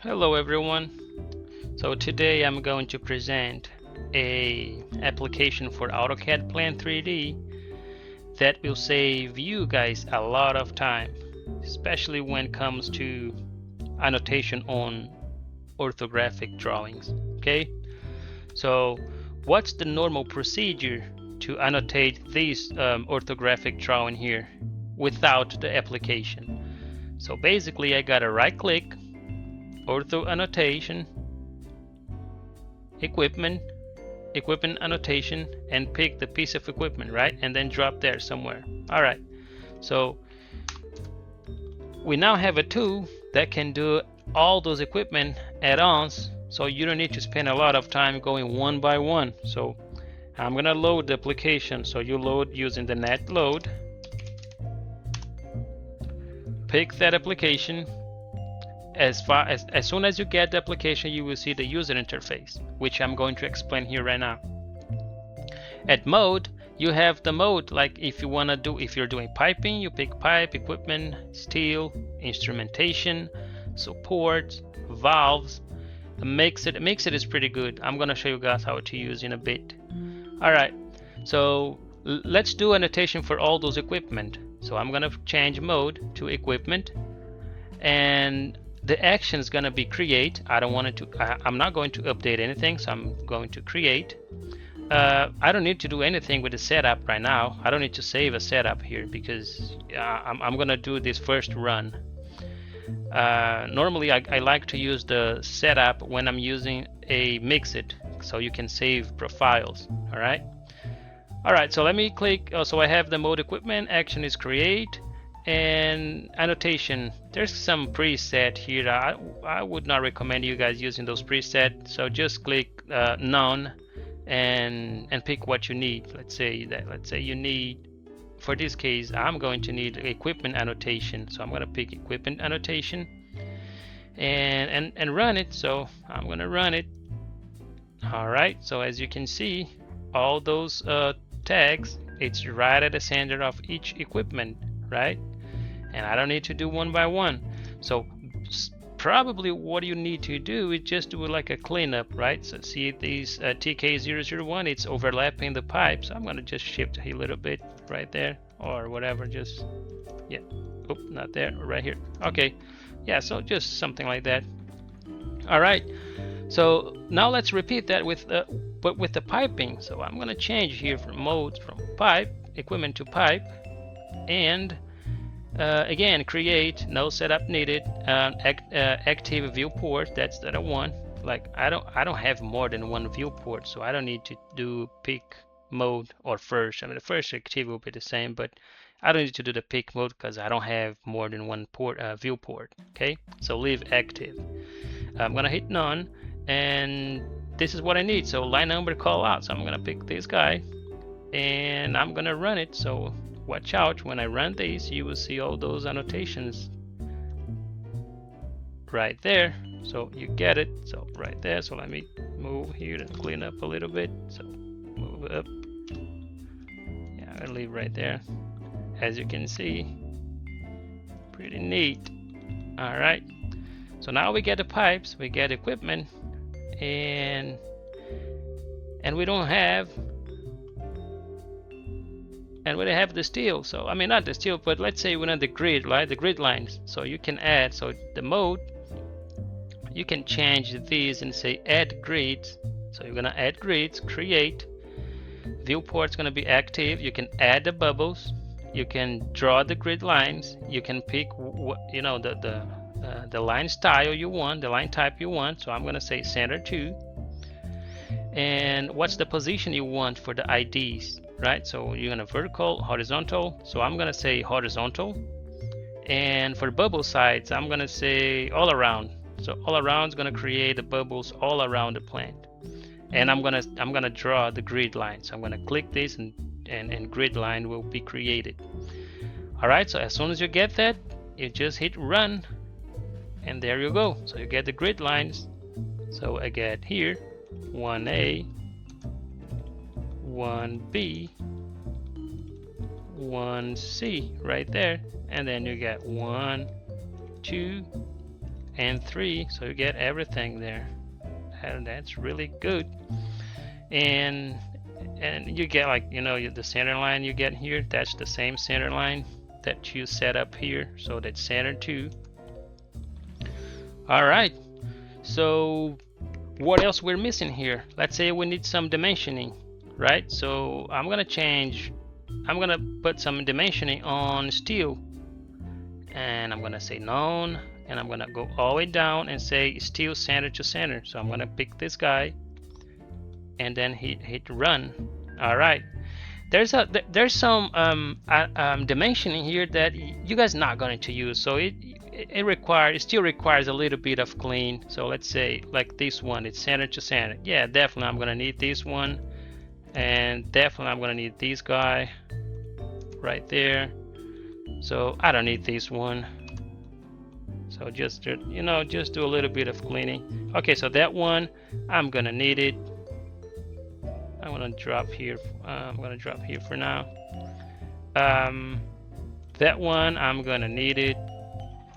Hello everyone. So today I'm going to present a application for AutoCAD Plan 3D that will save you guys a lot of time, especially when it comes to annotation on orthographic drawings. Okay, so what's the normal procedure to annotate this orthographic drawing here without the application? So basically I gotta right click, ortho annotation, equipment annotation, and pick the piece of equipment, right? And then drop there somewhere. All right, so we now have a tool that can do all those equipment add-ons, so you don't need to spend a lot of time going one by one. So I'm gonna load the application. So you load using the net load, pick that application. As soon as you get the application, you will see the user interface, which I'm going to explain here right now. At mode, you have the mode, like if you're doing piping, you pick pipe, equipment, steel, instrumentation, support, valves. Mix it is pretty good. I'm gonna show you guys how to use in a bit. All right, so let's do annotation for all those equipment. So I'm gonna change mode to equipment, and the action is gonna be create. I'm not going to update anything, so I'm going to create. I don't need to do anything with the setup right now. I don't need to save a setup here because I'm gonna do this first run. Normally I like to use the setup when I'm using a mixed, so you can save profiles. All right, so let me click. So I have the mode equipment, action is create, and annotation. There's some preset here. I would not recommend you guys using those presets, so just click none and pick what you need. Let's say you need, for this case I'm going to need equipment annotation, so I'm going to pick equipment annotation and run it. So I'm going to run it. All right, so as you can see, all those tags, it's right at the center of each equipment, right? And I don't need to do one by one. So probably what you need to do is just do like a cleanup, right? So see these TK001, it's overlapping the pipe, so I'm gonna just shift a little bit right there or whatever, just yeah, oh, not there, right here. Okay, yeah, so just something like that. All right, so now let's repeat that with but with the piping. So I'm gonna change here from modes, from pipe equipment to pipe, and again, create, no setup needed, active viewport, that's the one. Like I don't have more than one viewport, so I don't need to do pick mode or first. I mean, the first active will be the same, but I don't need to do the pick mode because I don't have more than one viewport. Okay, so leave active. I'm gonna hit none, and this is what I need. So line number call out. So I'm gonna pick this guy, and I'm gonna run it. So watch out, when I run these, you will see all those annotations right there. So you get it. So right there. So let me move here and clean up a little bit. So move up. Yeah, I'll leave right there. As you can see, pretty neat. All right. So now we get the pipes, we get equipment, and we don't have. And we have the steel, so I mean not the steel, but let's say we want the grid, right? The grid lines. So you can add, so the mode, you can change these and say add grids. So you're gonna add grids, create, viewport's gonna be active. You can add the bubbles, you can draw the grid lines, you can pick what the line style you want, the line type you want. So I'm gonna say center 2, and what's the position you want for the IDs. Right, so you're gonna vertical, horizontal. So I'm gonna say horizontal, and for bubble sides, I'm gonna say all around. So all around is gonna create the bubbles all around the plant, and I'm gonna draw the grid line. So I'm gonna click this, and grid line will be created. All right, so as soon as you get that, you just hit run, and there you go. So you get the grid lines. So I get here 1A, 1B, 1C right there, and then you get 1, 2, and 3, so you get everything there, and that's really good. And you get, like, you know, the center line you get here, that's the same center line that you set up here, so that's center 2. All right, so what else we're missing here? Let's say we need some dimensioning, right? So I'm gonna put some dimensioning on steel, and I'm gonna say none, and I'm gonna go all the way down and say steel center to center. So I'm gonna pick this guy and then hit run. All right, there's some dimensioning here that you guys not going to use, so it still requires a little bit of clean. So let's say like this one, it's center to center. Yeah, definitely I'm gonna need this one, and definitely I'm gonna need this guy right there. So I don't need this one, so just, you know, just do a little bit of cleaning. Okay, so that one I'm gonna need it. I'm gonna drop here. I'm gonna drop here for now. That one I'm gonna need it.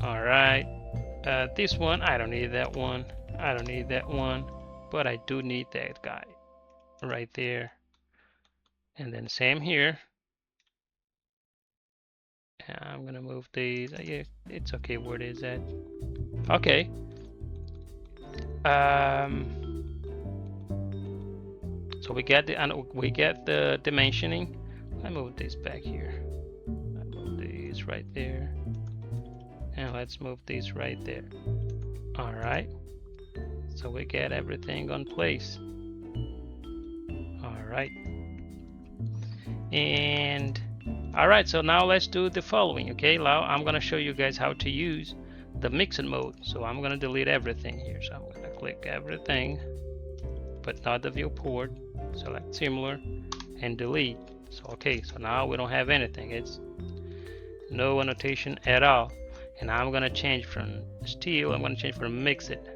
All right. This one I don't need that one. I don't need that one, but I do need that guy right there. And then same here. I'm gonna move these. Yeah, it's okay where it is at. Okay. So we get the dimensioning. I move this back here. I move these right there, and let's move these right there. All right. So we get everything on place. All right. And all right. So now let's do the following. Okay. Now I'm gonna show you guys how to use the mixed mode. So I'm gonna delete everything here. So I'm gonna click everything, but not the viewport. Select similar and delete. So okay, so now we don't have anything. It's no annotation at all. And I'm gonna change from steel, I'm gonna change from mix it.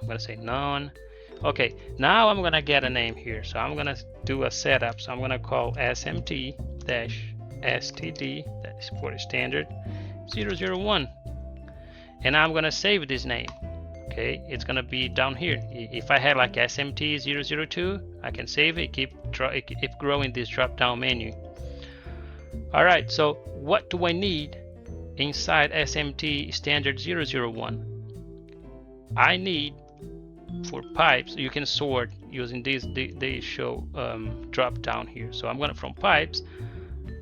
I'm gonna say none. Okay, now I'm gonna get a name here. So I'm gonna do a setup. So I'm gonna call SMT-STD, that is for the standard 001. And I'm gonna save this name. Okay, it's gonna be down here. If I had like SMT002, I can save it, keep growing this drop down menu. All right, so what do I need inside SMT standard 001? I need, for pipes, you can sort using these, they show drop down here. So I'm gonna, from pipes,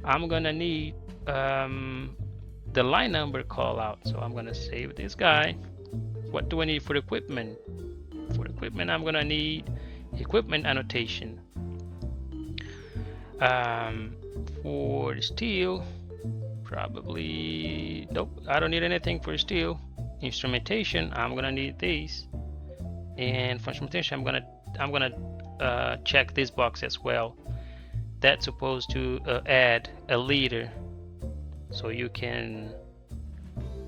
I'm gonna need the line number call out. So I'm gonna save this guy. What do I need for equipment? For equipment, I'm gonna need equipment annotation. For steel, probably nope. I don't need anything for steel. Instrumentation, I'm gonna need these. And for instrumentation, I'm gonna check this box as well. That's supposed to add a leader, so you can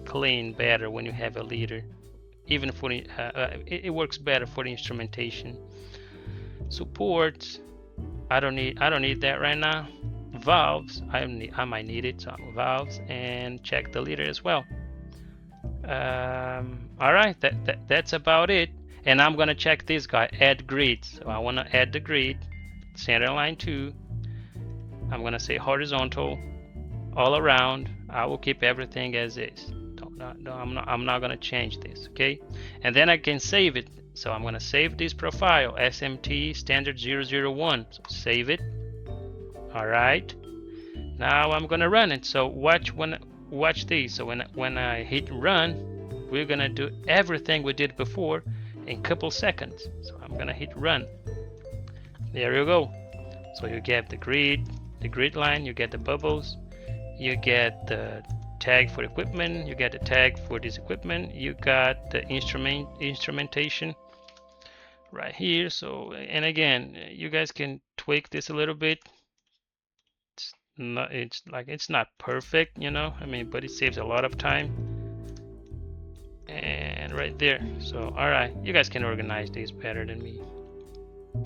clean better when you have a leader. Even for it works better for the instrumentation. Support, I don't need that right now. Valves, I might need it, so valves, and check the leader as well. All right, that's about it. And I'm gonna check this guy, add grid. So I wanna add the grid, center line 2. I'm gonna say horizontal, all around. I will keep everything as is. I'm not gonna change this, okay? And then I can save it. So I'm gonna save this profile, SMT standard 001. So save it. All right. Now I'm gonna run it. So watch this. So when I hit run, we're gonna do everything we did before in a couple seconds. So I'm gonna hit run. There you go. So you get the grid line, you get the bubbles, you get the tag for equipment, you get the tag for this equipment, you got the instrumentation right here. So, and again, you guys can tweak this a little bit. It's not perfect, you know, I mean, but it saves a lot of time. And right there. So all right, you guys can organize these better than me.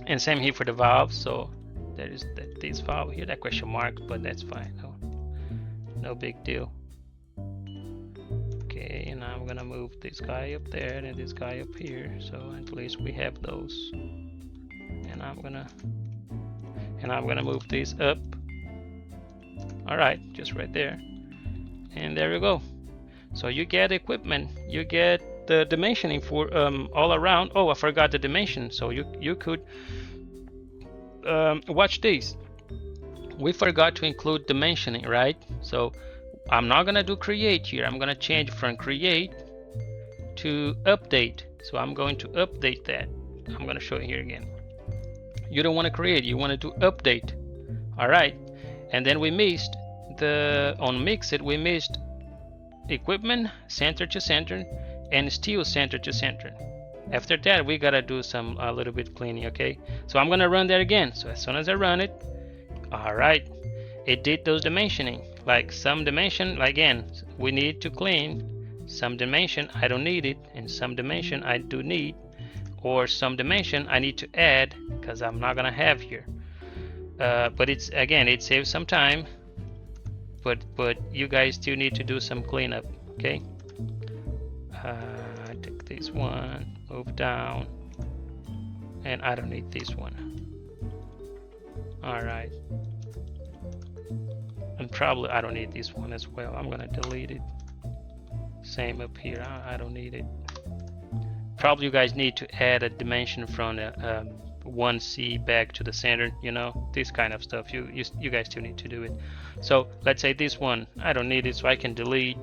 And same here for the valves. So there is this valve here, that question mark, but that's fine. No big deal. Okay, and I'm gonna move this guy up there and this guy up here, so at least we have those. And I'm gonna move this up. All right, just right there. And there you go. So you get equipment, you get the dimensioning for all around. Oh, I forgot the dimension. So you could watch this. We forgot to include dimensioning, right? So I'm not gonna do create here. I'm gonna change from create to update. So I'm going to update that. I'm gonna show you here again. You don't want to create, you want to do update. All right, and then we missed on mixed, we missed equipment center to center and still center to center. After that, we gotta do a little bit cleaning. Okay, so I'm gonna run that again. So as soon as I run it, all right, it did those dimensioning. Like some dimension, again, we need to clean. Some dimension I don't need it, and some dimension I do need, or some dimension I need to add because I'm not gonna have here. But it's, again, it saves some time, but you guys still need to do some cleanup. Okay, take this one, move down, and I don't need this one. All right, and probably I don't need this one as well. I'm gonna delete it. Same up here, I don't need it. Probably you guys need to add a dimension from 1C back to the center, you know, this kind of stuff. You guys still need to do it. So let's say this one, I don't need it, so I can delete.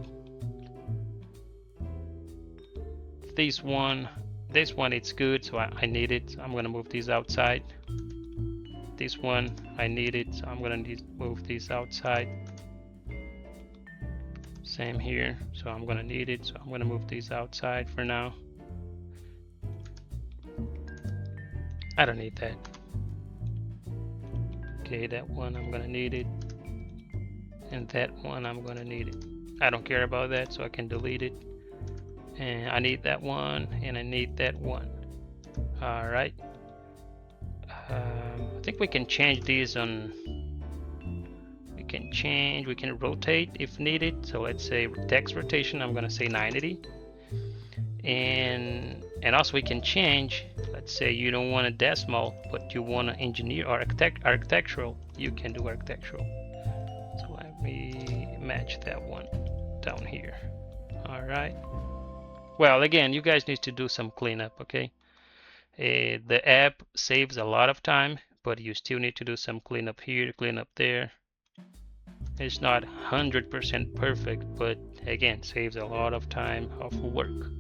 This one, it's good, so I need it. So I'm gonna move these outside. This one, I need it, so I'm gonna move these outside. Same here, so I'm gonna need it, so I'm gonna move these outside for now. I don't need that. Okay, that one I'm gonna need it, and that one I'm gonna need it. I don't care about that, so I can delete it. And I need that one, and I need that one. All right. I think we can change these on. We can rotate if needed. So let's say text rotation, I'm gonna say 90. And also we can change, let's say you don't want a decimal, but you want to engineer or architectural, you can do architectural. So let me match that one down here. All right. Well, again, you guys need to do some cleanup, okay? The app saves a lot of time, but you still need to do some cleanup here, cleanup there. It's not 100% perfect, but again, saves a lot of time of work.